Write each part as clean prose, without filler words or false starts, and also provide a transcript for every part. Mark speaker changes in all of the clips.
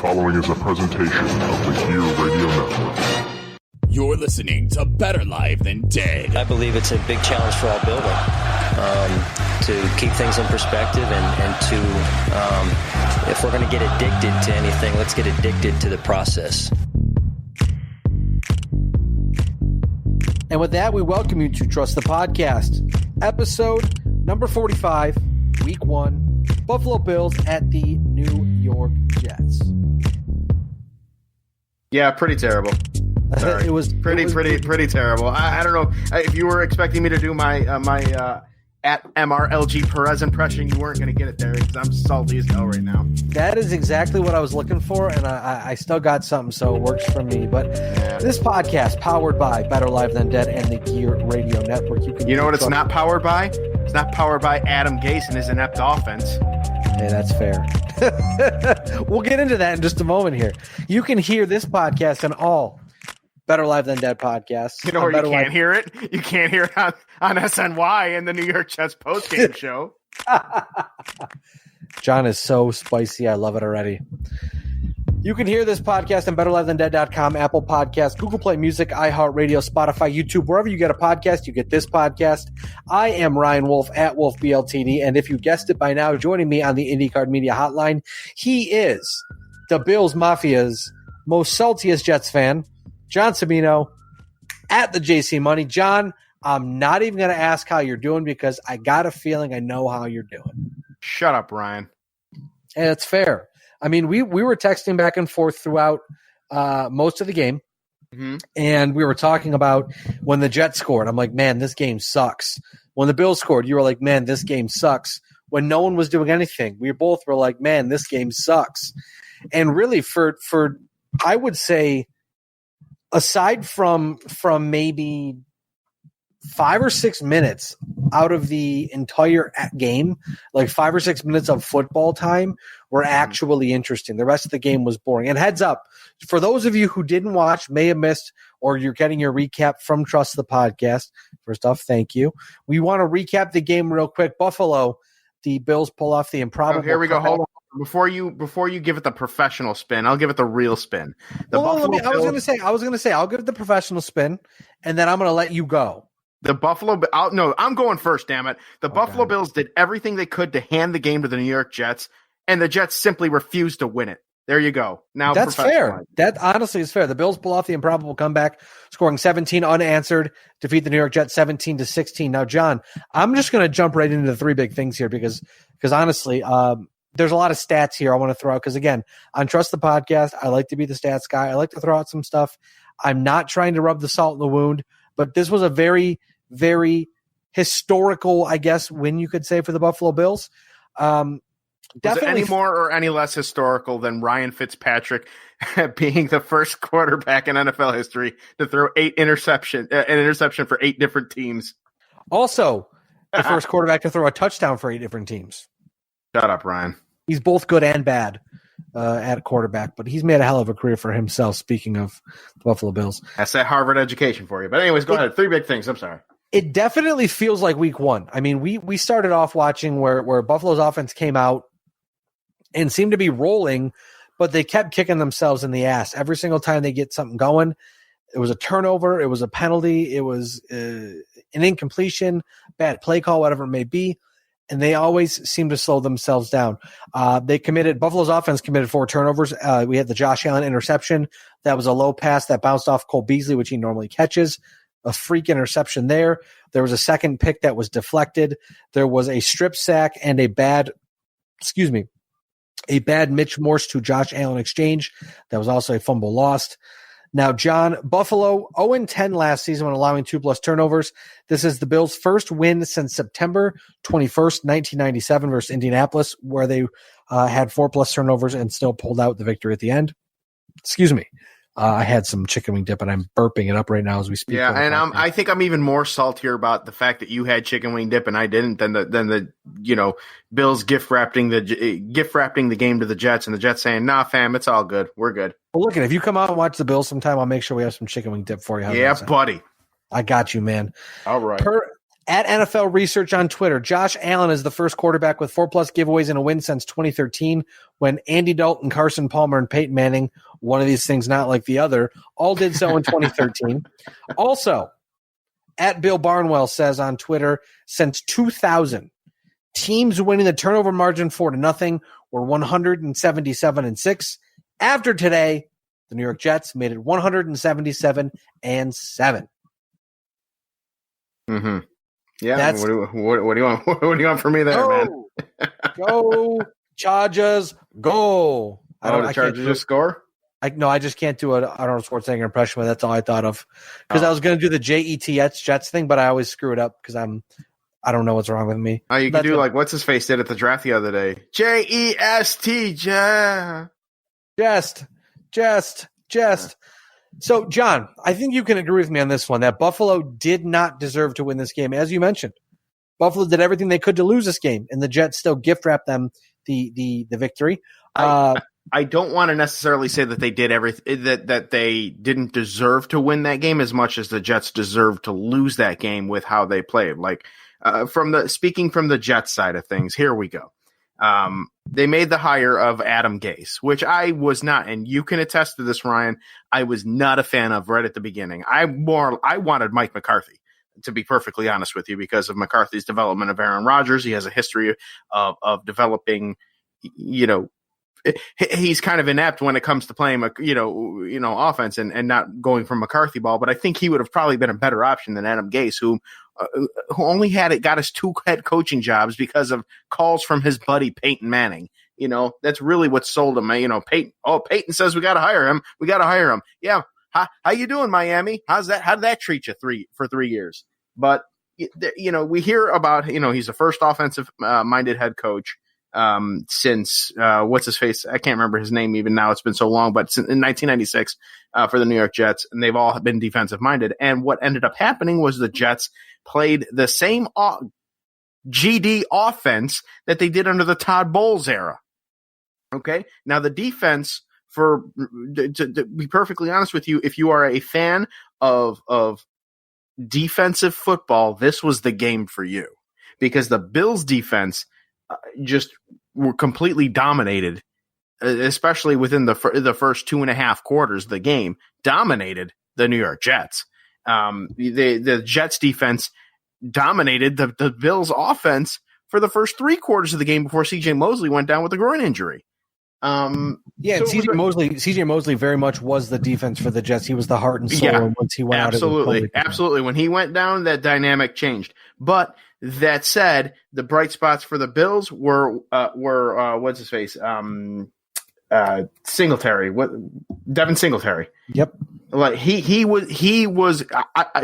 Speaker 1: following is a presentation of the Gear Radio Network.
Speaker 2: You're listening to Better Live Than Dead.
Speaker 3: I believe it's a big challenge for our building to keep things in perspective and to, if we're going to get addicted to anything, let's get addicted to the process.
Speaker 4: And with that, we welcome you to Trust the Podcast, episode number 45, week 1, Buffalo Bills at the New York Jets.
Speaker 5: Yeah, pretty terrible. Sorry.
Speaker 4: It was
Speaker 5: pretty terrible. I don't know if you were expecting me to do my at MRLG Perez impression. You weren't going to get it there because I'm salty as hell right now.
Speaker 4: That is exactly what I was looking for, and I still got something, so it works for me. But this podcast powered by Better Live Than Dead and the Gear Radio Network.
Speaker 5: You know what it's not powered by? It's not powered by Adam Gase and his inept offense.
Speaker 4: Hey, that's fair. We'll get into that in just a moment here. You can hear this podcast on all Better Live Than Dead podcasts.
Speaker 5: You know where you can't hear it? You can't hear it on SNY in the New York Jets postgame show.
Speaker 4: John is so spicy. I love it already. You can hear this podcast on BetterLiveThanDead.com, Apple Podcasts, Google Play Music, iHeartRadio, Spotify, YouTube. Wherever you get a podcast, you get this podcast. I am Ryan Wolf at WolfBLTD, and if you guessed it by now, joining me on the IndyCard Media Hotline, he is the Bills Mafia's most saltiest Jets fan, John Sabino at the JC Money. John, I'm not even going to ask how you're doing because I got a feeling I know how you're doing.
Speaker 5: Shut up, Ryan.
Speaker 4: And it's fair. I mean, we were texting back and forth throughout most of the game, and we were talking about when the Jets scored. I'm like, man, this game sucks. When the Bills scored, you were like, man, this game sucks. When no one was doing anything, we both were like, man, this game sucks. And really, for I would say, aside from maybe 5 or 6 minutes out of the entire game, like 5 or 6 minutes of football time were actually interesting. The rest of the game was boring. And heads up, for those of you who didn't watch, may have missed, or you're getting your recap from Trust the Podcast, first off, thank you. We want to recap the game real quick. Buffalo, the Bills pull off the improbable.
Speaker 5: Here we go. Hold on. Before you give it the professional spin, I'll give it the real spin. I
Speaker 4: was going to say, I'll give it the professional spin, and then I'm going to let you go.
Speaker 5: I'm going first, damn it. Buffalo Bills did everything they could to hand the game to the New York Jets, and the Jets simply refused to win it. There you go. Now
Speaker 4: that's fair. That honestly is fair. The Bills pull off the improbable comeback, scoring 17 unanswered, defeat the New York Jets 17-16. Now, John, I'm just going to jump right into the three big things here because honestly, there's a lot of stats here I want to throw out because, again, on Trust the Podcast, I like to be the stats guy. I like to throw out some stuff. I'm not trying to rub the salt in the wound, but this was a very, very historical, I guess, win, you could say, for the Buffalo Bills.
Speaker 5: Definitely any more or any less historical than Ryan Fitzpatrick being the first quarterback in NFL history to throw an interception for 8 different teams.
Speaker 4: Also, the first quarterback to throw a touchdown for 8 different teams.
Speaker 5: Shut up, Ryan.
Speaker 4: He's both good and bad at quarterback, but he's made a hell of a career for himself, speaking of the Buffalo Bills.
Speaker 5: That's that Harvard education for you. But anyways, go ahead. 3 big things. I'm sorry.
Speaker 4: It definitely feels like week 1. I mean, we started off watching where Buffalo's offense came out and seemed to be rolling, but they kept kicking themselves in the ass. Every single time they get something going, it was a turnover, it was a penalty, it was an incompletion, bad play call, whatever it may be, and they always seem to slow themselves down. Buffalo's offense committed 4 turnovers. We had the Josh Allen interception. That was a low pass that bounced off Cole Beasley, which he normally catches. A freak interception there. There was a second pick that was deflected. There was a strip sack and a bad Mitch Morse to Josh Allen exchange. That was also a fumble lost. Now, John, Buffalo 0-10 last season when allowing 2+ turnovers. This is the Bills' first win since September 21st, 1997 versus Indianapolis, where they had 4+ turnovers and still pulled out the victory at the end. Excuse me. I had some chicken wing dip, and I'm burping it up right now as we speak.
Speaker 5: Yeah, and I think I'm even more saltier about the fact that you had chicken wing dip and I didn't than the Bills gift wrapping the game to the Jets and the Jets saying, "Nah, fam, it's all good, we're good."
Speaker 4: Well, look, if you come out and watch the Bills sometime, I'll make sure we have some chicken wing dip for you.
Speaker 5: Yeah, buddy.
Speaker 4: I got you, man.
Speaker 5: All right.
Speaker 4: At NFL Research on Twitter, Josh Allen is the first quarterback with 4+ giveaways and a win since 2013 when Andy Dalton, Carson Palmer, and Peyton Manning, one of these things not like the other, all did so in 2013. Also, at Bill Barnwell says on Twitter, since 2000, teams winning the turnover margin 4-0 were 177-6. After today, the New York Jets made it 177-7.
Speaker 5: Mm-hmm. Yeah. What do you want? What do you want from me there, man?
Speaker 4: Go Chargers, go!
Speaker 5: The Chargers just score?
Speaker 4: I just can't do an Arnold Schwarzenegger impression, but that's all I thought of. Because I was going to do the Jets thing, but I always screw it up because I don't know what's wrong with me.
Speaker 5: Oh, you can do like what's his face did at the draft the other day. J-E-S-T,
Speaker 4: Jest. So, John, I think you can agree with me on this one, that Buffalo did not deserve to win this game. As you mentioned, Buffalo did everything they could to lose this game, and the Jets still gift wrapped them the victory.
Speaker 5: I don't want to necessarily say that they did everything that they didn't deserve to win that game as much as the Jets deserved to lose that game with how they played. Like speaking from the Jets side of things, here we go. They made the hire of Adam Gase, which I was not, and you can attest to this, Ryan. I was not a fan of right at the beginning. I wanted Mike McCarthy, to be perfectly honest with you, because of McCarthy's development of Aaron Rodgers. He has a history of developing, he's kind of inept when it comes to playing, offense and not going from McCarthy ball. But I think he would have probably been a better option than Adam Gase, who only got his 2 head coaching jobs because of calls from his buddy Peyton Manning. That's really what sold him. Peyton says we got to hire him. We got to hire him. Yeah. How you doing, Miami? How's that? How did that treat you for 3 years? But we hear about he's the first offensive minded head coach since what's his face? I can't remember his name even now. It's been so long, but in 1996 for the New York Jets, and they've all been defensive minded. And what ended up happening was the Jets played the same GD offense that they did under the Todd Bowles era. Okay, now the defense, to be perfectly honest with you, if you are a fan of defensive football, this was the game for you, because the Bills defense just were completely dominated, especially within the first 2.5 quarters of the game, dominated the New York Jets. The Jets defense dominated the Bills offense for the first 3 quarters of the game before C.J. Mosley went down with a groin injury.
Speaker 4: C.J. Mosley very much was the defense for the Jets. He was the heart and soul.
Speaker 5: Yeah,
Speaker 4: and once he went
Speaker 5: absolutely. When he went down, that dynamic changed. But that said, the bright spots for the Bills were what's his face? Singletary. Devin Singletary.
Speaker 4: Yep.
Speaker 5: Like he was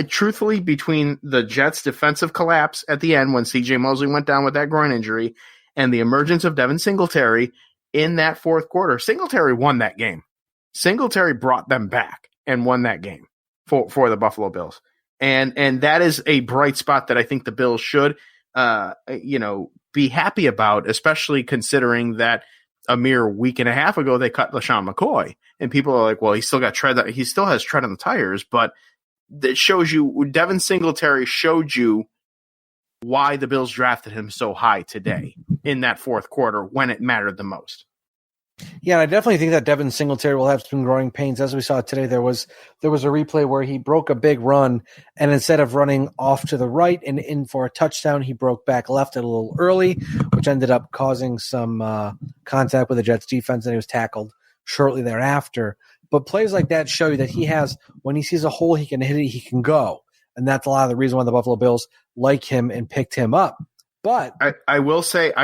Speaker 5: truthfully, between the Jets' defensive collapse at the end when C.J. Mosley went down with that groin injury and the emergence of Devin Singletary in that fourth quarter, Singletary won that game. Singletary brought them back and won that game for the Buffalo Bills. And that is a bright spot that I think the Bills should, be happy about, especially considering that a mere week and a half ago they cut LaShawn McCoy, and people are like, well, he still has tread on the tires, but that shows you Devin Singletary showed you why the Bills drafted him so high today in that fourth quarter when it mattered the most.
Speaker 4: Yeah, I definitely think that Devin Singletary will have some growing pains. As we saw today, there was a replay where he broke a big run, and instead of running off to the right and in for a touchdown, he broke back left a little early, which ended up causing some contact with the Jets defense, and he was tackled shortly thereafter. But plays like that show you that he has, when he sees a hole, he can hit it, he can go. And that's a lot of the reason why the Buffalo Bills like him and picked him up. But
Speaker 5: I will say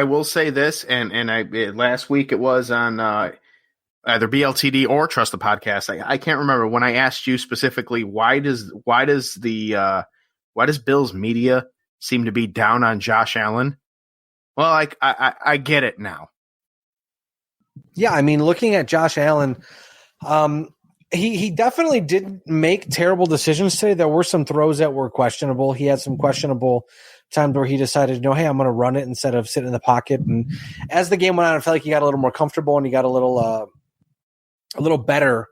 Speaker 5: this, and last week it was on either BLTD or Trust the Podcast. I can't remember when I asked you specifically why does Bills media seem to be down on Josh Allen? Well, I get it now.
Speaker 4: Yeah, I mean, looking at Josh Allen, he definitely didn't make terrible decisions today. There were some throws that were questionable. He had some questionable times where he decided, hey, I'm going to run it instead of sitting in the pocket. And as the game went on, I felt like he got a little more comfortable and he got a little better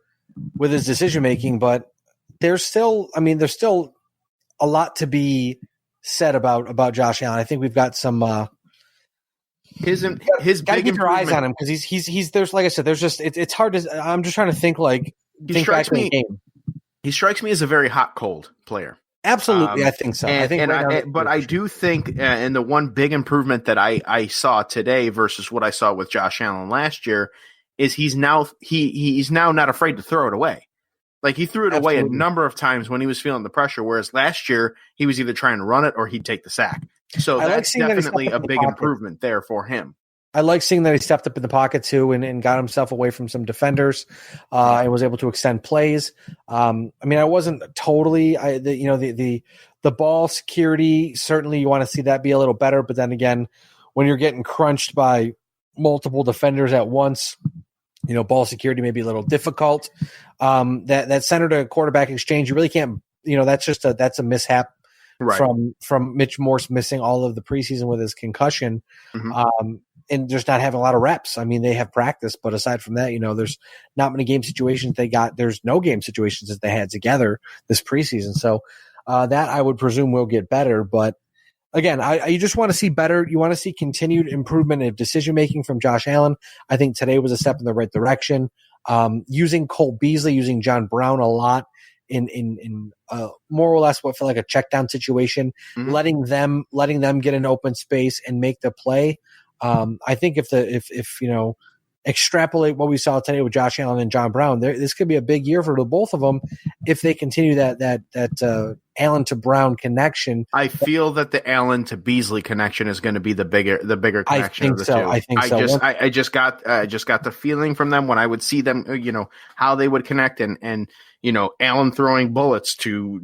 Speaker 4: with his decision making. But there's still a lot to be said about Josh Allen. I think we've got some.
Speaker 5: His
Speaker 4: gotta
Speaker 5: big
Speaker 4: keep your eyes
Speaker 5: improvement-
Speaker 4: on him because he's there's like I said, there's just it's hard to. I'm just trying to think back to the game.
Speaker 5: He strikes me as a very hot cold player.
Speaker 4: Absolutely, I think so.
Speaker 5: But I do think, and the one big improvement that I saw today versus what I saw with Josh Allen last year is he's now not afraid to throw it away. Like he threw it away a number of times when he was feeling the pressure, whereas last year he was either trying to run it or he'd take the sack. So that's definitely a big improvement there for him.
Speaker 4: I like seeing that he stepped up in the pocket too and got himself away from some defenders and was able to extend plays. I mean, I wasn't totally the ball security. Certainly, you want to see that be a little better. But then again, when you're getting crunched by multiple defenders at once, ball security may be a little difficult. That center to quarterback exchange, you really can't. That's a mishap. Right. From Mitch Morse missing all of the preseason with his concussion, and just not having a lot of reps. I mean, they have practice, but aside from that, there's not many game situations they got. There's no game situations that they had together this preseason. So that I would presume will get better. But again, you just want to see better. You want to see continued improvement in decision making from Josh Allen. I think today was a step in the right direction. Using Cole Beasley, using John Brown a lot. In more or less what felt like a check down situation, letting them get an open space and make the play. I think if extrapolate what we saw today with Josh Allen and John Brown, this could be a big year for the both of them if they continue that Allen to Brown connection.
Speaker 5: I feel that the Allen to Beasley connection is going to be the bigger connection of the two.
Speaker 4: I think so.
Speaker 5: I just got the feeling from them when I would see them, how they would connect and Allen throwing bullets to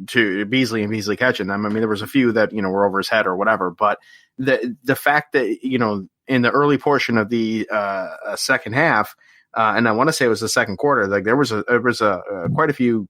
Speaker 5: Beasley and Beasley catching them. I mean, there was a few that, were over his head or whatever, but the fact that, in the early portion of the second half, and I want to say it was the second quarter, like there was quite a few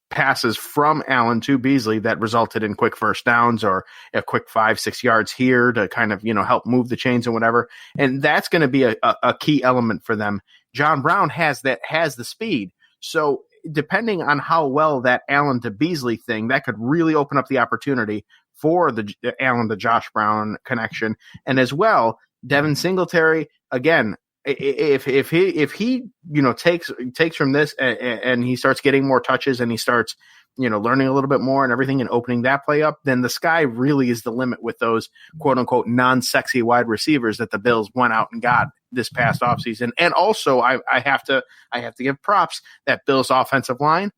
Speaker 5: passes from Allen to Beasley that resulted in quick first downs or a quick 5-6 yards here to kind of, help move the chains and whatever. And that's going to be a key element for them. John Brown has the speed. So depending on how well that Allen to Beasley thing, that could really open up the opportunity for the Allen to Josh Brown connection. And as well, Devin Singletary, again, if he takes from this and he starts getting more touches and he starts learning a little bit more and everything and opening that play up, then the sky really is the limit with those quote unquote non-sexy wide receivers that the Bills went out and got this past offseason. And also I have to give props that Bills offensive line.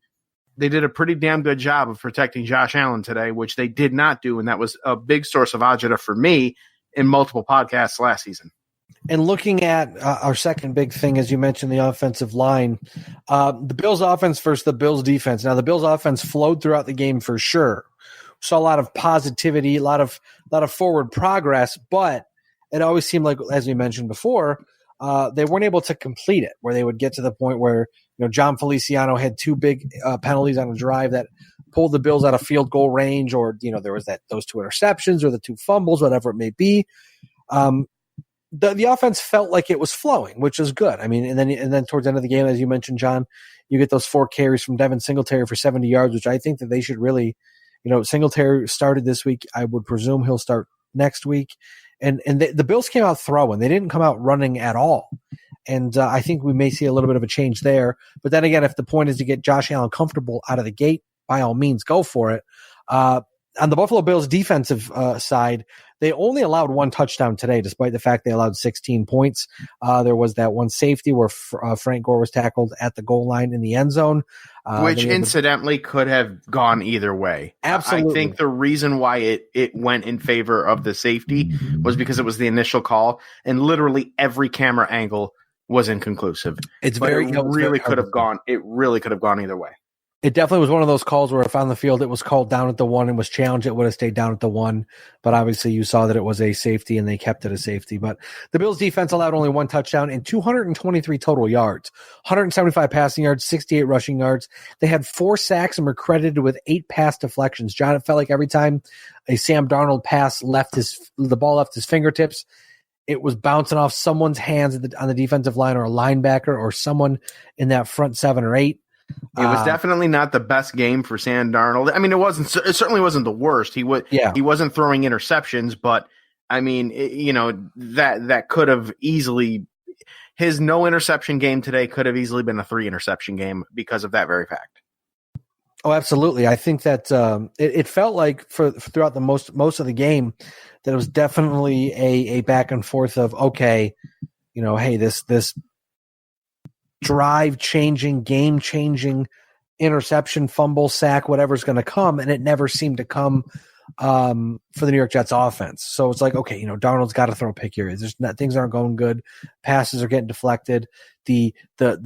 Speaker 5: They did a pretty damn good job of protecting Josh Allen today, which they did not do. And that was a big source of agita for me in multiple podcasts last season.
Speaker 4: And looking at our second big thing, as you mentioned, the offensive line, the Bills offense versus the Bills defense. Now, the Bills offense flowed throughout the game for sure. Saw a lot of positivity, a lot of forward progress, but it always seemed like, as we mentioned before, they weren't able to complete it, where they would get to the point where John Feliciano had two big penalties on a drive that pulled the Bills out of field goal range, or there was those two interceptions or the two fumbles, whatever it may be. The offense felt like it was flowing, which is good. I mean, and then towards the end of the game, as you mentioned, John, you get those 4 carries from Devin Singletary for 70 yards, which I think that they should really, Singletary started this week. I would presume he'll start next week. And the Bills came out throwing. They didn't come out running at all. And I think we may see a little bit of a change there. But then again, if the point is to get Josh Allen comfortable out of the gate, by all means, go for it. On the Buffalo Bills defensive side, they only allowed 1 touchdown today, despite the fact they allowed 16 points. There was that one safety where Frank Gore was tackled at the goal line in the end zone.
Speaker 5: Which incidentally could have gone either way.
Speaker 4: Absolutely.
Speaker 5: I think the reason why it went in favor of the safety was because it was the initial call, and literally every camera angle was inconclusive. It really could have gone either way.
Speaker 4: It definitely was one of those calls where if on the field it was called down at the 1 and was challenged, it would have stayed down at the 1. But obviously you saw that it was a safety and they kept it a safety. But the Bills defense allowed only 1 touchdown and 223 total yards, 175 passing yards, 68 rushing yards. They had 4 sacks and were credited with 8 pass deflections. John, it felt like every time a Sam Darnold pass the ball left his fingertips, it was bouncing off someone's hands on the defensive line, or a linebacker, or someone in that front 7 or 8.
Speaker 5: It was definitely not the best game for Sam Darnold. I mean, it certainly wasn't the worst. He wasn't throwing interceptions, but I mean, that could have easily, his no interception game today could have easily been a 3 interception game because of that very fact.
Speaker 4: Oh, absolutely. I think that it felt like throughout the most of the game that it was definitely a back and forth of, okay, hey, this drive-changing, game-changing interception, fumble, sack, whatever's going to come, and it never seemed to come for the New York Jets offense. So it's like, okay, Darnold's got to throw a pick here. Things aren't going good. Passes are getting deflected. The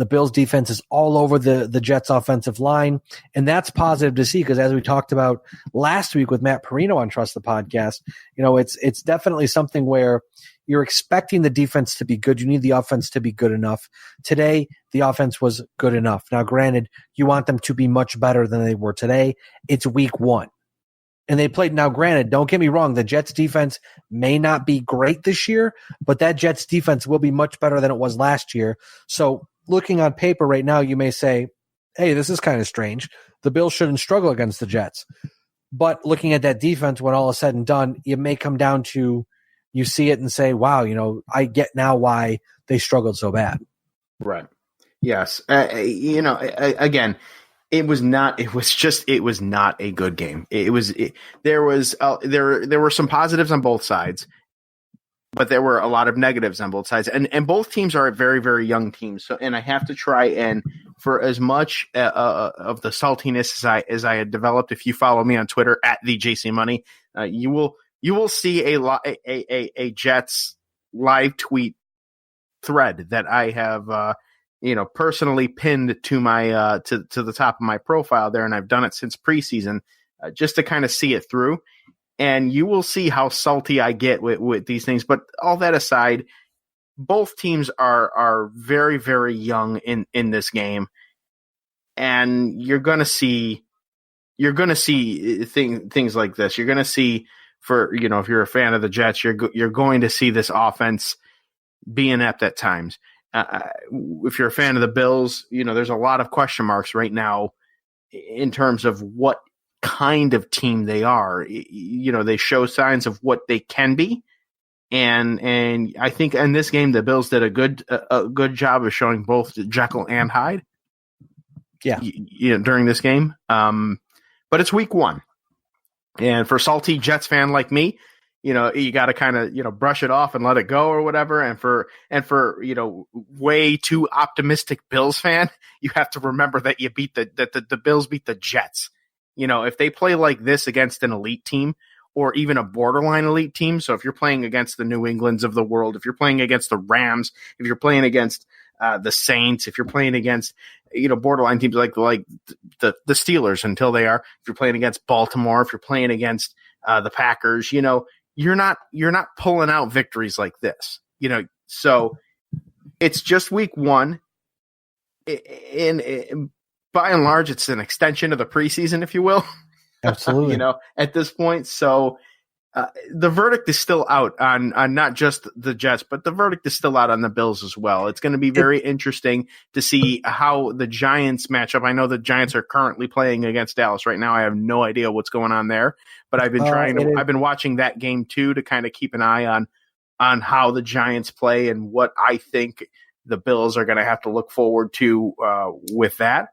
Speaker 4: Bills defense is all over the Jets offensive line, and that's positive to see because as we talked about last week with Matt Perino on Trust the Podcast, it's definitely something where you're expecting the defense to be good. You need the offense to be good enough. Today, the offense was good enough. Now, granted, you want them to be much better than they were today. It's week 1. And they played. Now, granted, don't get me wrong, the Jets defense may not be great this year, but that Jets defense will be much better than it was last year. So looking on paper right now, you may say, hey, this is kind of strange. The Bills shouldn't struggle against the Jets. But looking at that defense, when all is said and done, it may come down to you see it and say, wow, I get now why they struggled so bad. Right.
Speaker 5: Yes. Again, it was not a good game. There were some positives on both sides, but there were a lot of negatives on both sides. And both teams are very, very young teams. So, and I have to try and, for as much of the saltiness as I had developed, if you follow me on Twitter at the JC Money, you will see a Jets live tweet thread that I have, personally pinned to my to the top of my profile there, and I've done it since preseason just to kind of see it through. And you will see how salty I get with these things. But all that aside, both teams are very, very young in this game, and you're gonna see things like this. You're gonna see. If you're a fan of the Jets, you're going to see this offense be inept at times. If you're a fan of the Bills, there's a lot of question marks right now in terms of what kind of team they are. They show signs of what they can be, and I think in this game the Bills did a good job of showing both Jekyll and Hyde.
Speaker 4: Yeah,
Speaker 5: during this game. But it's week 1. And for a salty Jets fan like me, you got to kind of, brush it off and let it go or whatever. And for way too optimistic Bills fan, you have to remember that you beat the Bills beat the Jets. If they play like this against an elite team or even a borderline elite team. So if you're playing against the New Englands of the world, if you're playing against the Rams, if you're playing against the Saints, if you're playing against, borderline teams like the Steelers until they are, if you're playing against Baltimore, if you're playing against the Packers, you're not pulling out victories like this, so it's just week 1. In by and large, it's an extension of the preseason, if you will.
Speaker 4: Absolutely.
Speaker 5: At this point. So the verdict is still out on not just the Jets, but the verdict is still out on the Bills as well. It's going to be very interesting to see how the Giants match up. I know the Giants are currently playing against Dallas right now. I have no idea what's going on there, but I've been I've been watching that game too to kind of keep an eye on how the Giants play and what I think the Bills are going to have to look forward to with that.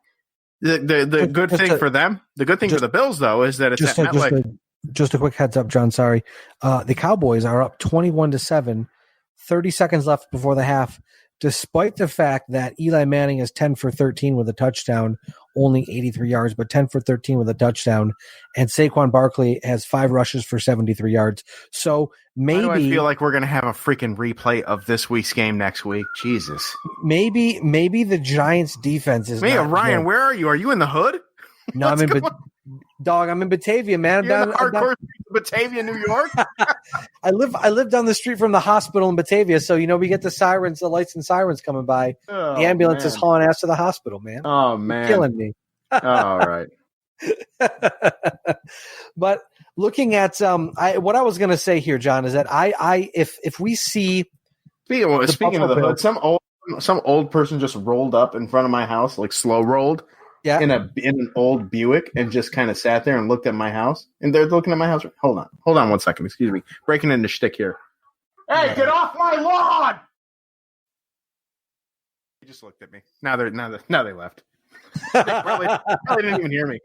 Speaker 5: The good thing for them, the good thing for the Bills though, is that it's at MetLife.
Speaker 4: Just a quick heads up, John. Sorry. The Cowboys are up 21-7, 30 seconds left before the half, despite the fact that Eli Manning is 10 for 13 with a touchdown, only 83 yards, but 10 for 13 with a touchdown. And Saquon Barkley has 5 rushes for 73 yards. So maybe
Speaker 5: I feel like we're going to have a freaking replay of this week's game next week. Jesus.
Speaker 4: Maybe the Giants defense is
Speaker 5: Hey,
Speaker 4: not
Speaker 5: Ryan,
Speaker 4: good.
Speaker 5: where are you? Are you in the hood?
Speaker 4: No, I'm in Batavia, man.
Speaker 5: You're in the hardcore Batavia, New York.
Speaker 4: I live down the street from the hospital in Batavia, so we get the sirens, the lights and sirens coming by.
Speaker 5: Oh,
Speaker 4: the ambulance
Speaker 5: man.
Speaker 4: is hauling ass to the hospital, man.
Speaker 5: Oh man,
Speaker 4: you're killing me.
Speaker 5: All right.
Speaker 4: But looking at what I was going to say here, John, is that if we see
Speaker 5: speaking of the hood, some old person just rolled up in front of my house, like slow rolled. in an old Buick and just kind of sat there and looked at my house. And they're looking at my house. Hold on 1 second. Excuse me. Breaking into shtick here. Hey, get off my lawn! He just looked at me. Now they left. They probably didn't even hear me.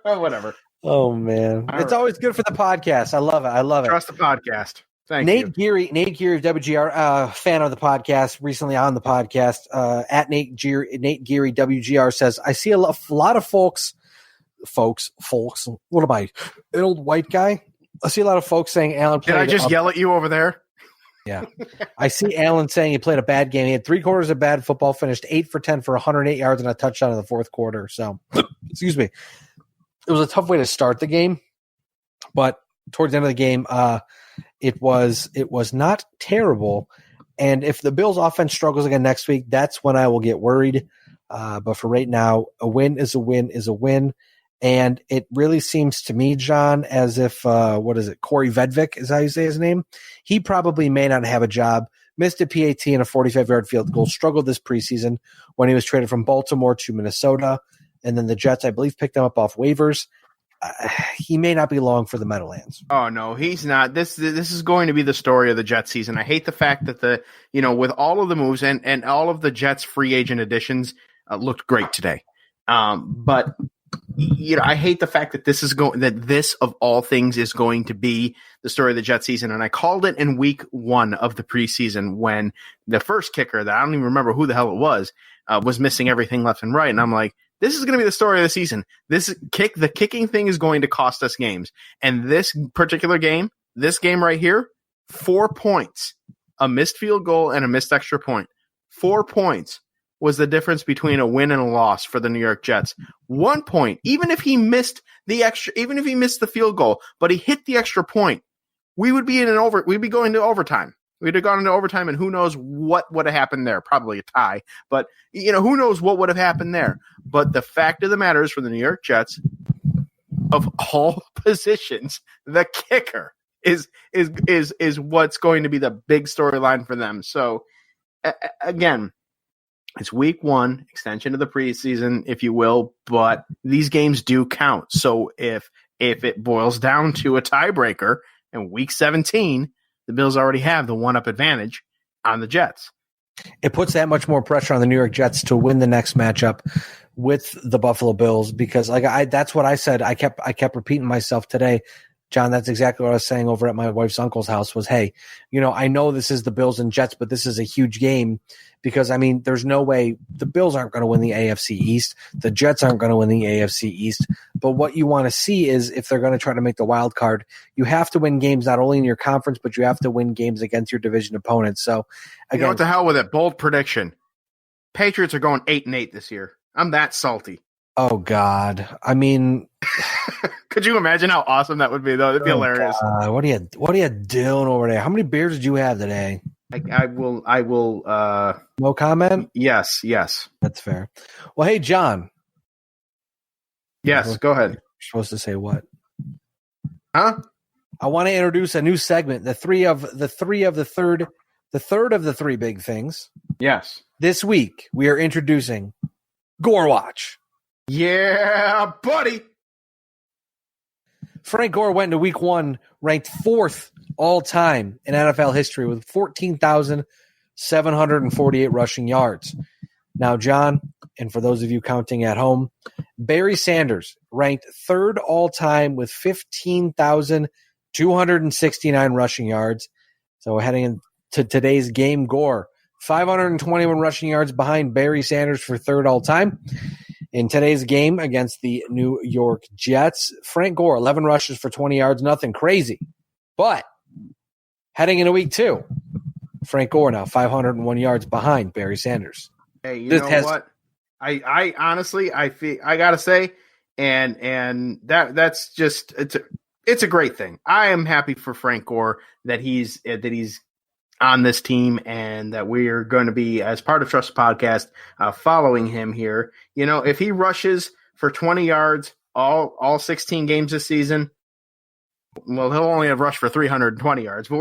Speaker 5: Whatever.
Speaker 4: Oh man, it's always good for the podcast. I love it.
Speaker 5: Trust the podcast. Thank
Speaker 4: Nate
Speaker 5: you.
Speaker 4: Nate Geary of WGR, fan of the podcast, recently on the podcast. At Nate Geary WGR says, I see a lot of folks. What am I, an old white guy? I see a lot of folks saying Allen played.
Speaker 5: Did I just yell at you over there?
Speaker 4: Yeah. I see Allen saying he played a bad game. He had 3 quarters of bad football, finished 8 for 10 for 108 yards and a touchdown in the fourth quarter. So, excuse me. It was a tough way to start the game, but towards the end of the game, it was not terrible. And if the Bills' offense struggles again next week, that's when I will get worried. But for right now, a win is a win is a win. And it really seems to me, John, as if, Corey Vedvik is how you say his name? He probably may not have a job. Missed a PAT in a 45-yard field goal. Struggled this preseason when he was traded from Baltimore to Minnesota. And then the Jets, I believe, picked him up off waivers. He may not be long for the Meadowlands.
Speaker 5: Oh, no, he's not. This is going to be the story of the Jets season. I hate the fact that with all of the moves and all of the Jets free agent additions looked great today. But I hate the fact that this of all things is going to be the story of the Jet season. And I called it in week 1 of the preseason when the first kicker that I don't even remember who the hell it was missing everything left and right. And I'm like, this is going to be the story of the season. The kicking thing is going to cost us games. And this particular game, this game right here, 4 points, a missed field goal and a missed extra point. 4 points was the difference between a win and a loss for the New York Jets. 1 point, even if he missed the field goal, but he hit the extra point, we'd be going to overtime. We'd have gone into overtime, and who knows what would have happened there? Probably a tie, but who knows what would have happened there? But the fact of the matter is, for the New York Jets, of all positions, the kicker is what's going to be the big storyline for them. So again, it's week 1, extension of the preseason, if you will, but these games do count. So if it boils down to a tiebreaker in week 17, the Bills already have the 1-up advantage on the Jets.
Speaker 4: It puts that much more pressure on the New York Jets to win the next matchup with the Buffalo Bills, because that's what I said. I kept repeating myself today. John, that's exactly what I was saying over at my wife's uncle's house was, hey, I know this is the Bills and Jets, but this is a huge game because, there's no way the Bills aren't going to win the AFC East. The Jets aren't going to win the AFC East. But what you want to see is if they're going to try to make the wild card, you have to win games not only in your conference, but you have to win games against your division opponents. So, again,
Speaker 5: what the hell with it? Bold prediction. Patriots are going 8-8 this year. I'm that salty.
Speaker 4: Oh, God.
Speaker 5: Could you imagine how awesome that would be, though? It'd be hilarious.
Speaker 4: God. What are you doing over there? How many beers did you have today?
Speaker 5: I will.
Speaker 4: No comment?
Speaker 5: Yes.
Speaker 4: That's fair. Well, hey, John.
Speaker 5: Yes, go ahead.
Speaker 4: You're supposed to say what?
Speaker 5: Huh?
Speaker 4: I want to introduce a new segment. The third of the 3 big things.
Speaker 5: Yes.
Speaker 4: This week, we are introducing Gore Watch.
Speaker 5: Yeah, buddy.
Speaker 4: Frank Gore went into week 1 ranked 4th all time in NFL history with 14,748 rushing yards. Now, John, and for those of you counting at home, Barry Sanders ranked 3rd all time with 15,269 rushing yards. So heading into today's game, Gore, 521 rushing yards behind Barry Sanders for 3rd all time. In today's game against the New York Jets, Frank Gore, 11 rushes for 20 yards, nothing crazy. But heading into week 2, Frank Gore now 501 yards behind Barry Sanders.
Speaker 5: Hey, you know what? I honestly, I gotta say, and that's just it's a great thing. I am happy for Frank Gore that he's on this team and that we're going to be, as part of Trust Podcast, following him here. If he rushes for 20 yards all 16 games this season, well, he'll only have rushed for 320 yards, but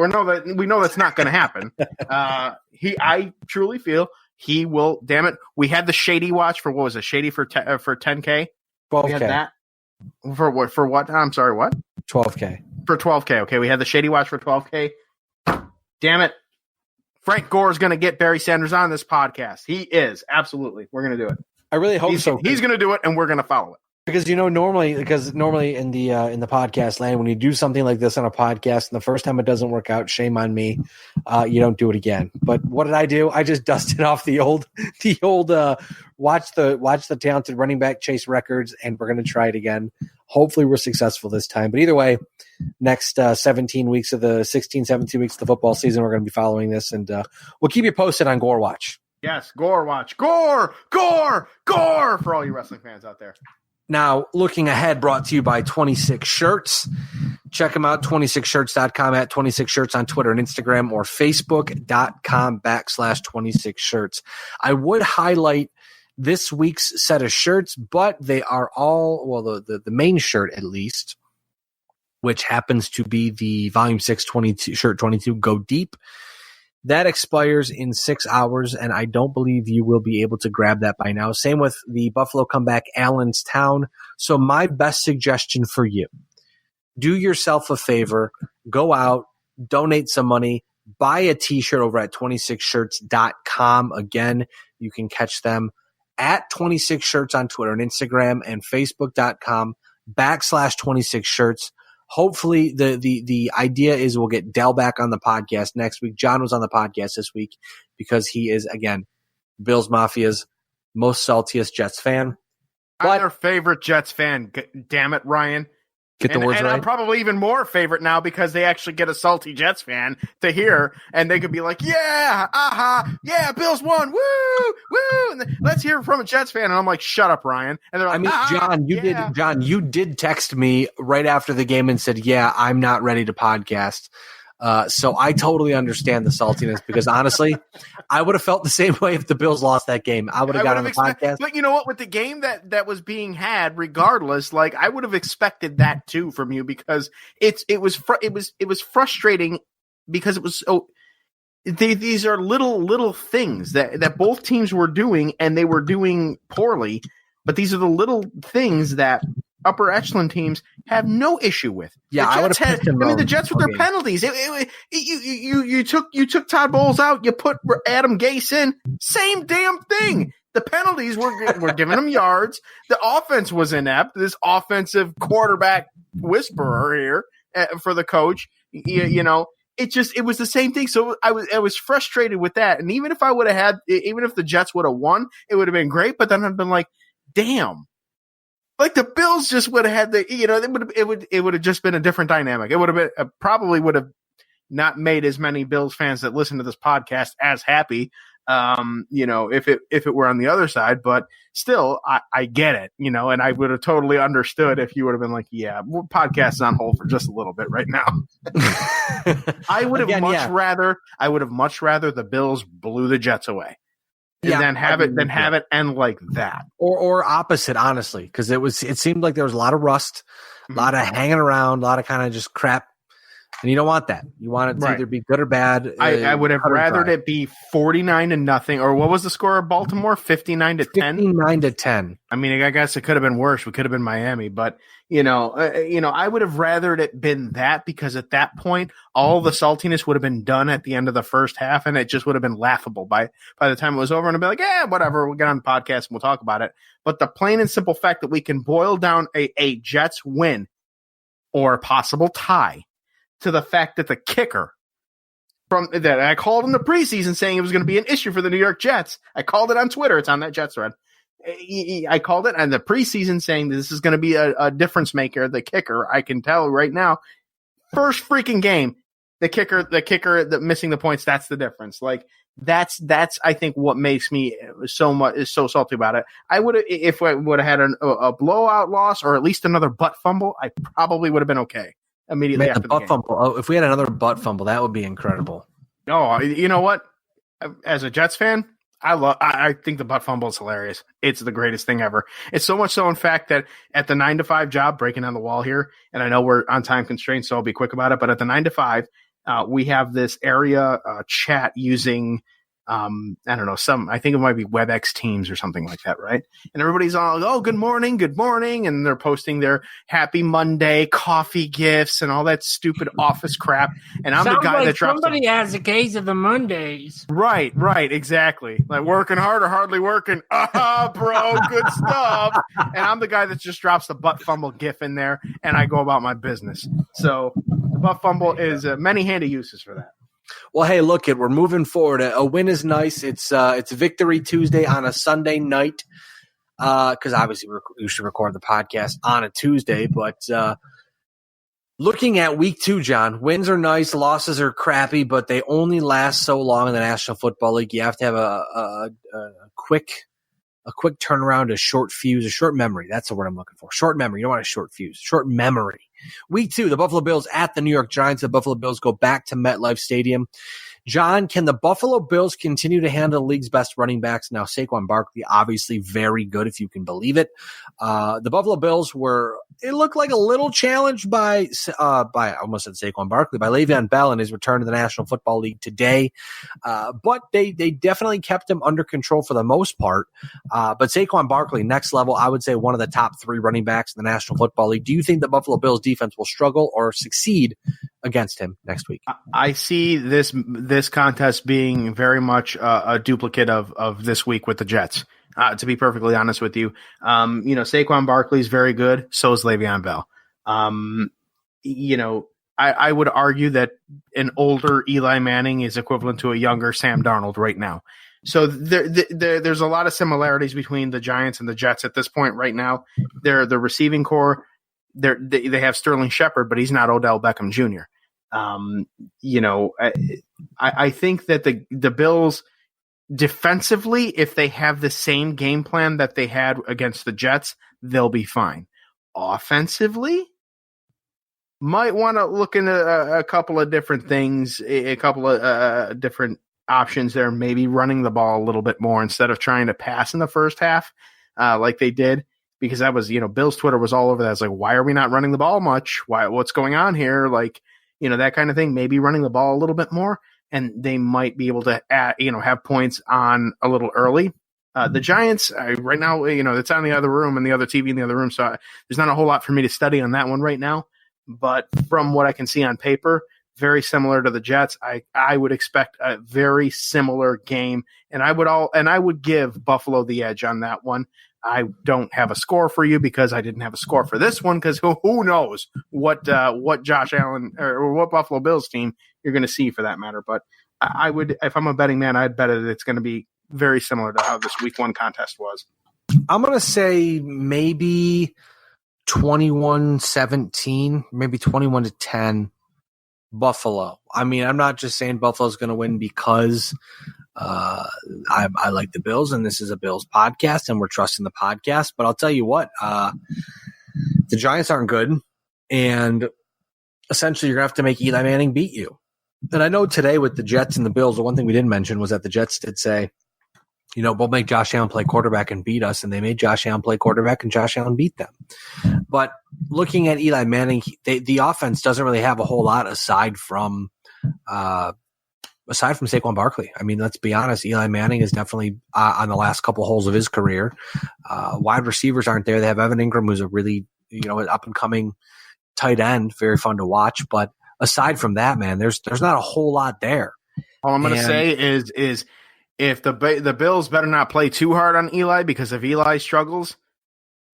Speaker 5: we know that's not going to happen. I truly feel He will. Damn it, we had the Shady watch for what was it? Shady for 10K.
Speaker 4: 12K.
Speaker 5: We had that for what? For what? I'm sorry. What?
Speaker 4: 12K.
Speaker 5: For 12K. Okay, we had the Shady watch for 12K. Damn it. Frank Gore is going to get Barry Sanders on this podcast. He is. Absolutely. We're going to do it.
Speaker 4: I really hope so.
Speaker 5: He's going to do it, and we're going to follow it.
Speaker 4: Because normally in the podcast land, when you do something like this on a podcast and the first time it doesn't work out, shame on me. You don't do it again. But what did I do? I just dusted off the old watch the talented running back chase records, and we're going to try it again. Hopefully we're successful this time. But either way, next 17 weeks of the football season, we're going to be following this, and we'll keep you posted on Gore Watch.
Speaker 5: Yes, Gore Watch. Gore for all you wrestling fans out there.
Speaker 4: Now, looking ahead, brought to you by 26 Shirts. Check them out, 26shirts.com, at 26 Shirts on Twitter and Instagram, or facebook.com/26 Shirts. I would highlight this week's set of shirts, but they are all, well, the main shirt at least, which happens to be the Volume 6 shirt 22, Go Deep. That expires in 6 hours, and I don't believe you will be able to grab that by now. Same with the Buffalo Comeback Allenstown. So my best suggestion for you, do yourself a favor, go out, donate some money, buy a t-shirt over at 26shirts.com. Again, you can catch them at 26 Shirts on Twitter and Instagram, and facebook.com/26 Shirts. Hopefully the idea is we'll get Dell back on the podcast next week. John was on the podcast this week because he is, again, Bills Mafia's most saltiest Jets fan.
Speaker 5: I'm their favorite Jets fan. Damn it, Ryan.
Speaker 4: Get the words right.
Speaker 5: I'm probably even more favorite now because they actually get a salty Jets fan to hear, and they could be like, yeah, yeah, Bills won, woo, and let's hear from a Jets fan. And I'm like, shut up, Ryan. And they're like,
Speaker 4: John, you did text me right after the game and said, yeah, I'm not ready to podcast. So I totally understand the saltiness because honestly, I would have felt the same way if the Bills lost that game. I would have got on the podcast.
Speaker 5: But you know what? With the game that was being had, regardless, like I would have expected that too from you because it was frustrating because it was so. These are little things that both teams were doing and they were doing poorly, but these are the little things that upper echelon teams have no issue with.
Speaker 4: Yeah, I would have.
Speaker 5: The Jets with their penalties. You took Todd Bowles out. You put Adam Gase in. Same damn thing. The penalties were giving them yards. The offense was inept. This offensive quarterback whisperer here for the coach. You know, it was the same thing. So I was frustrated with that. And even if the Jets would have won, it would have been great. But then I'd been like, damn. Like the Bills just would have had it would have just been a different dynamic. It would have been probably would have not made as many Bills fans that listen to this podcast as happy. If it were on the other side, but still, I get it. And I would have totally understood if you would have been like, yeah, we're podcast's on hold for just a little bit right now. I would have much rather the Bills blew the Jets away. And then have it end like that,
Speaker 4: or opposite, honestly, because it seemed like there was a lot of rust, a lot of hanging around, a lot of kind of just crap, and you don't want that. You want it to either be good or bad.
Speaker 5: I would have rathered it be 49-0, or what was the score of Baltimore? 59-10.
Speaker 4: 59-10.
Speaker 5: I mean, I guess it could have been worse. We could have been Miami, but I would have rathered it been that because at that point, all the saltiness would have been done at the end of the first half, and it just would have been laughable by the time it was over. And I'd be like, yeah, whatever. We'll get on the podcast and we'll talk about it. But the plain and simple fact that we can boil down a Jets win or a possible tie to the fact that the kicker from that I called in the preseason saying it was going to be an issue for the New York Jets. I called it on Twitter. It's on that Jets thread. I called it on the preseason saying this is going to be a difference maker. The kicker, I can tell right now, first freaking game, the kicker that missing the points. That's the difference. Like that's I think what makes me so salty about it. I would have if I would have had a blowout loss or at least another butt fumble. I probably would have been okay immediately after the game.
Speaker 4: Fumble. Oh, if we had another butt fumble, that would be incredible.
Speaker 5: Oh, you know what? As a Jets fan, I think the butt fumble is hilarious. It's the greatest thing ever. It's so much so, in fact, that at the 9 to 5 job, breaking down the wall here, and I know we're on time constraints, so I'll be quick about it. But at the 9 to 5, we have this area chat using I don't know, I think it might be WebEx Teams or something like that, right? And everybody's all, oh, good morning. And they're posting their happy Monday coffee gifts and all that stupid office crap. And I'm the guy that drops
Speaker 6: somebody has a case of the Mondays.
Speaker 5: Right, exactly. Like working hard or hardly working. Bro, good stuff. And I'm the guy that just drops the butt fumble gif in there, and I go about my business. So the butt fumble is many-handed uses for that.
Speaker 4: Well, hey, look, we're moving forward. A win is nice. It's Victory Tuesday on a Sunday night because obviously we should record the podcast on a Tuesday. But looking at week 2, John, wins are nice, losses are crappy, but they only last so long in the National Football League. You have to have a quick turnaround, a short fuse, a short memory. That's the word I'm looking for. Short memory. You don't want a short fuse. Short memory. Week 2, the Buffalo Bills at the New York Giants. The Buffalo Bills go back to MetLife Stadium. John, can the Buffalo Bills continue to handle the league's best running backs? Now, Saquon Barkley, obviously very good, if you can believe it. The Buffalo Bills it looked like a little challenged by I almost said Saquon Barkley, by Le'Veon Bell in his return to the National Football League today. But they definitely kept him under control for the most part. But Saquon Barkley, next level, I would say one of the top 3 running backs in the National Football League. Do you think the Buffalo Bills defense will struggle or succeed against him next week?
Speaker 5: I see this contest being very much a duplicate of this week with the Jets. To be perfectly honest with you, Saquon Barkley is very good. So is Le'Veon Bell. I would argue that an older Eli Manning is equivalent to a younger Sam Darnold right now. So there's a lot of similarities between the Giants and the Jets at this point right now. The receiving core, they have Sterling Shepard, but he's not Odell Beckham Jr. I think that the Bills defensively, if they have the same game plan that they had against the Jets, they'll be fine. Offensively, might want to look into a couple of different things, a couple of different options there, maybe running the ball a little bit more instead of trying to pass in the first half like they did, because that was, Bill's Twitter was all over that. It's like, why are we not running the ball much? What's going on here? Like, that kind of thing, maybe running the ball a little bit more, and they might be able to have points on a little early. The Giants, right now, it's on the other room and the other TV in the other room, so there's not a whole lot for me to study on that one right now. But from what I can see on paper, very similar to the Jets. I would expect a very similar game, and I would give Buffalo the edge on that one. I don't have a score for you because I didn't have a score for this one, because who knows what Josh Allen or what Buffalo Bills team you're going to see for that matter. But I would, if I'm a betting man, I'd bet it's going to be very similar to how this week 1 contest was.
Speaker 4: I'm going to say maybe 21-17, maybe 21-10 Buffalo. I mean, I'm not just saying Buffalo's going to win because I like the Bills, and this is a Bills podcast, and we're trusting the podcast. But I'll tell you what, the Giants aren't good, and essentially you're going to have to make Eli Manning beat you. And I know today with the Jets and the Bills, the one thing we didn't mention was that the Jets did say, we'll make Josh Allen play quarterback and beat us, and they made Josh Allen play quarterback, and Josh Allen beat them. But looking at Eli Manning, the offense doesn't really have a whole lot aside from Saquon Barkley. I mean, let's be honest. Eli Manning is definitely on the last couple holes of his career. Wide receivers aren't there. They have Evan Ingram, who's a really, an up and coming tight end, very fun to watch. But aside from that, man, there's not a whole lot there.
Speaker 5: All I'm going to say is if the Bills better not play too hard on Eli, because if Eli struggles,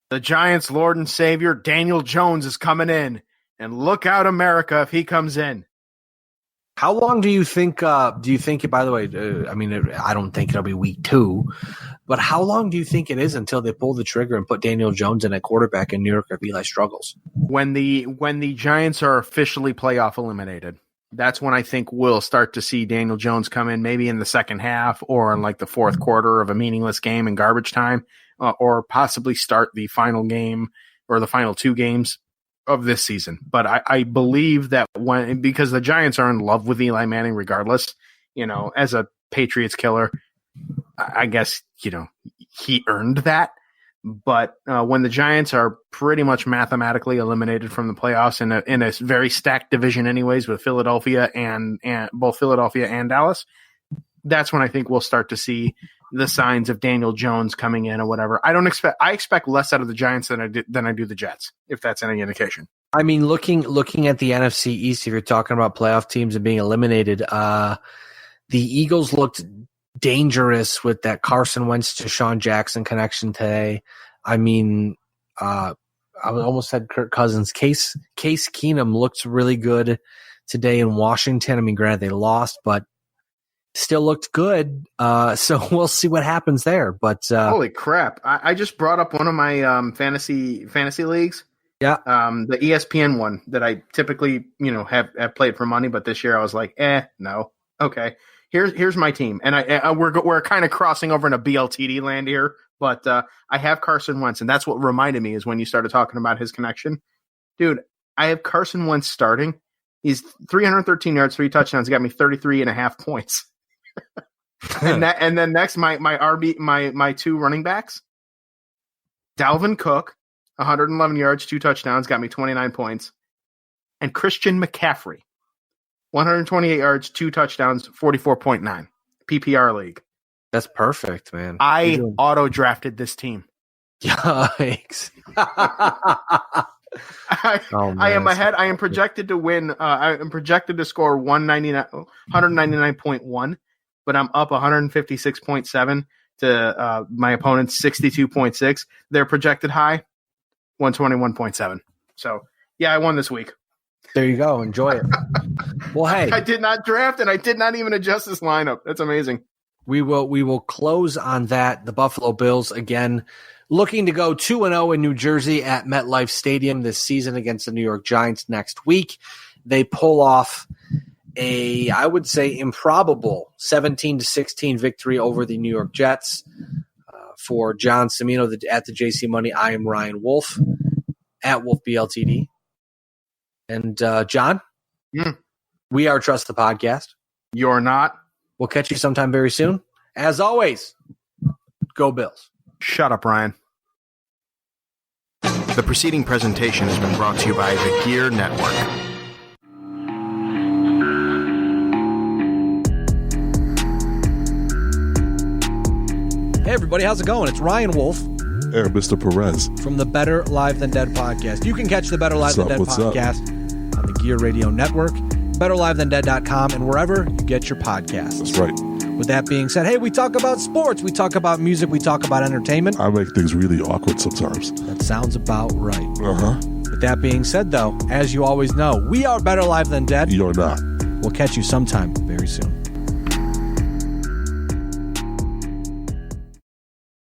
Speaker 5: the Giants' Lord and Savior Daniel Jones is coming in, and look out, America, if he comes in.
Speaker 4: How long do you think, by the way, I don't think it'll be week 2, but how long do you think it is until they pull the trigger and put Daniel Jones in at quarterback in New York if Eli struggles?
Speaker 5: When the Giants are officially playoff eliminated, that's when I think we'll start to see Daniel Jones come in, maybe in the second half or in like the fourth quarter of a meaningless game in garbage time, or possibly start the final game or the final 2 games of this season. But I believe that because the Giants are in love with Eli Manning regardless, as a Patriots killer, I guess, he earned that. But when the Giants are pretty much mathematically eliminated from the playoffs in a very stacked division anyways, with Philadelphia and both Philadelphia and Dallas, that's when I think we'll start to see the signs of Daniel Jones coming in or whatever. I expect less out of the Giants than I do the Jets, if that's any indication.
Speaker 4: I mean, looking at the NFC East, if you're talking about playoff teams and being eliminated, the Eagles looked dangerous with that Carson Wentz to Deshaun Jackson connection today. I mean, I almost said Kirk Cousins. Case Keenum looked really good today in Washington. I mean, granted they lost, but still looked good. So we'll see what happens there. But
Speaker 5: holy crap! I just brought up one of my fantasy leagues.
Speaker 4: Yeah.
Speaker 5: The ESPN one that I typically have played for money, but this year I was like, no, okay. Here's my team, and we're kind of crossing over into BLTD land here, but I have Carson Wentz, and that's what reminded me is when you started talking about his connection, dude. I have Carson Wentz starting. He's 313 yards, 3 touchdowns. He got me 33.5 points. and then next my 2 running backs, Dalvin Cook, 111 yards, 2 touchdowns, got me 29 points, and Christian McCaffrey. 128 yards, 2 touchdowns, 44.9 PPR league.
Speaker 4: That's perfect, man.
Speaker 5: I auto drafted this team.
Speaker 4: Yikes!
Speaker 5: I am ahead. I am projected to win. I am projected to score 199.1, but I'm up 156.7 to my opponent's 62.6. Their projected high, 121.7. So yeah, I won this week.
Speaker 4: There you go. Enjoy it. Well, hey,
Speaker 5: I did not draft and I did not even adjust this lineup. That's amazing.
Speaker 4: We will close on that. The Buffalo Bills again looking to go 2-0 in New Jersey at MetLife Stadium this season against the New York Giants next week. They pull off I would say improbable 17-16 victory over the New York Jets. For John Cimino at the JC Money, I am Ryan Wolf at Wolf BLTD. And John, we are Trust the Podcast.
Speaker 5: You're not.
Speaker 4: We'll catch you sometime very soon. As always, go Bills.
Speaker 5: Shut up, Ryan.
Speaker 7: The preceding presentation has been brought to you by the Gear Network.
Speaker 4: Hey, everybody. How's it going? It's Ryan Wolf.
Speaker 1: And Mr. Perez.
Speaker 4: From the Better Live Than Dead podcast. You can catch the Better Live Than Dead podcast on the Gear Radio Network, betterlivethandead.com, and wherever you get your podcasts.
Speaker 1: That's right.
Speaker 4: With that being said, hey, we talk about sports, we talk about music, we talk about entertainment.
Speaker 1: I make things really awkward sometimes.
Speaker 4: That sounds about right.
Speaker 1: Uh-huh.
Speaker 4: With that being said, though, as you always know, we are Better Live Than Dead.
Speaker 1: You're not.
Speaker 4: We'll catch you sometime very soon.